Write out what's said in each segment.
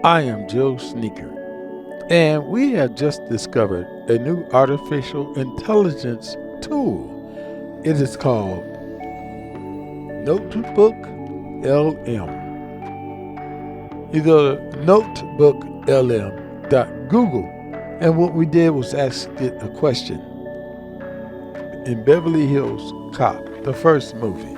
I am JoeSneaker, and we have just discovered a new artificial intelligence tool. It is called NotebookLM. You go to notebooklm.google, and what we did was ask it a question. In Beverly Hills Cop, the first movie,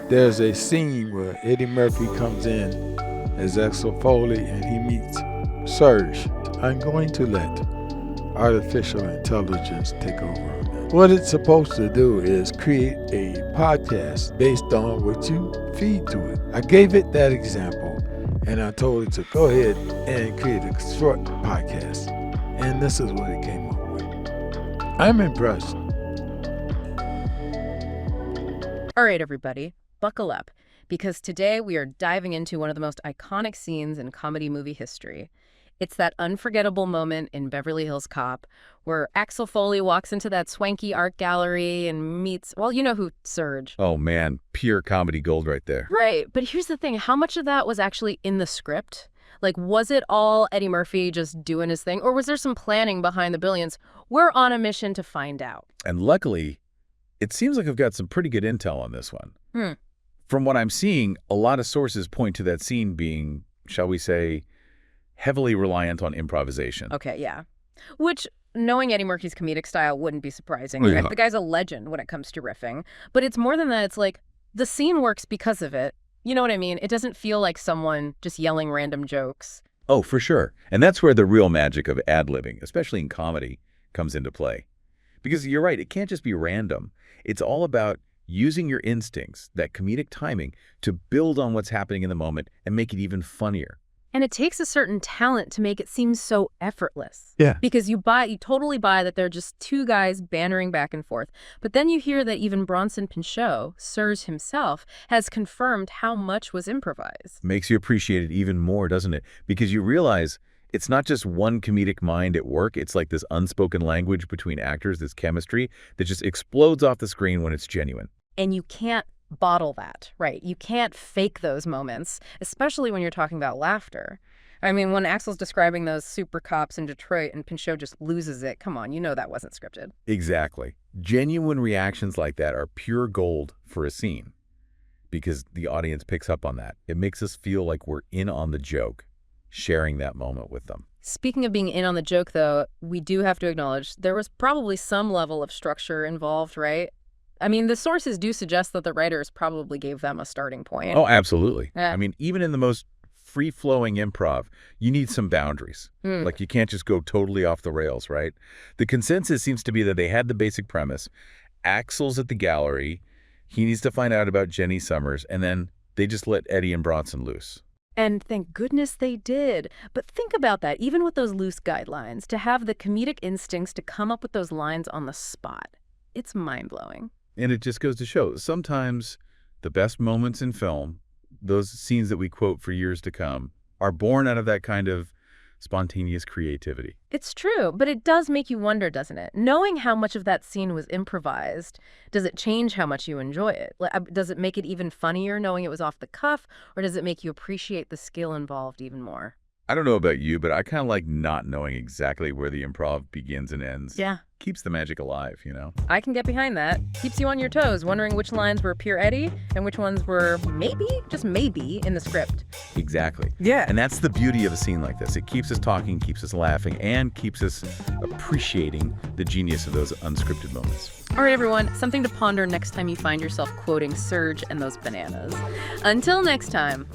there's a scene where Eddie Murphy comes in as Axel Foley and he meets Surge. I'm going to let artificial intelligence take over on that. What it's supposed to do is create a podcast based on what you feed to it. I gave it that example and I told it to go ahead and create a short podcast. And this is what it came up with. I'm impressed. All right, everybody, buckle up, because today we are diving into one of the most iconic scenes in comedy movie history. It's that unforgettable moment in Beverly Hills Cop where Axel Foley walks into that swanky art gallery and meets, well, you know who, Surge. Oh, man, pure comedy gold right there. Right, but here's the thing. How much of that was actually in the script? Like, was it all Eddie Murphy just doing his thing, or was there some planning behind the billions? We're on a mission to find out. And luckily, it seems like I've got some pretty good intel on this one. From what I'm seeing, a lot of sources point to that scene being, shall we say, heavily reliant on improvisation. Okay, yeah. Which, knowing Eddie Murphy's comedic style wouldn't be surprising. Yeah. Right? The guy's a legend when it comes to riffing. But it's more than that. It's like, the scene works because of it. You know what I mean? It doesn't feel like someone just yelling random jokes. Oh, for sure. And that's where the real magic of ad-libbing, especially in comedy, comes into play. Because you're right, it can't just be random. It's all about using your instincts, that comedic timing, to build on what's happening in the moment and make it even funnier. And it takes a certain talent to make it seem so effortless. Yeah. Because you totally buy that they're just two guys bantering back and forth. But then you hear that even Bronson Pinchot, Surge himself, has confirmed how much was improvised. Makes you appreciate it even more, doesn't it? Because you realize it's not just one comedic mind at work. It's like this unspoken language between actors, this chemistry that just explodes off the screen when it's genuine. And you can't bottle that, right? You can't fake those moments, especially when you're talking about laughter. I mean, when Axel's describing those super cops in Detroit and Pinchot just loses it, come on, you know that wasn't scripted. Exactly. Genuine reactions like that are pure gold for a scene because the audience picks up on that. It makes us feel like we're in on the joke, sharing that moment with them. Speaking of being in on the joke, though, we do have to acknowledge there was probably some level of structure involved, right? I mean, the sources do suggest that the writers probably gave them a starting point. Oh, absolutely. Yeah. I mean, even in the most free-flowing improv, you need some boundaries. Like, you can't just go totally off the rails, right? The consensus seems to be that they had the basic premise. Axel's at the gallery. He needs to find out about Jenny Summers, and then they just let Eddie and Bronson loose. And thank goodness they did. But think about that, even with those loose guidelines, to have the comedic instincts to come up with those lines on the spot. It's mind-blowing. And it just goes to show, sometimes the best moments in film, those scenes that we quote for years to come, are born out of that kind of spontaneous creativity. It's true, but it does make you wonder, doesn't it? Knowing how much of that scene was improvised, does it change how much you enjoy it? Does it make it even funnier knowing it was off the cuff, or does it make you appreciate the skill involved even more? I don't know about you, but I kind of like not knowing exactly where the improv begins and ends. Yeah. Keeps the magic alive, you know? I can get behind that. Keeps you on your toes, wondering which lines were pure Eddie and which ones were maybe, just maybe, in the script. Exactly. Yeah. And that's the beauty of a scene like this. It keeps us talking, keeps us laughing, and keeps us appreciating the genius of those unscripted moments. All right, everyone, something to ponder next time you find yourself quoting Surge and those bananas. Until next time.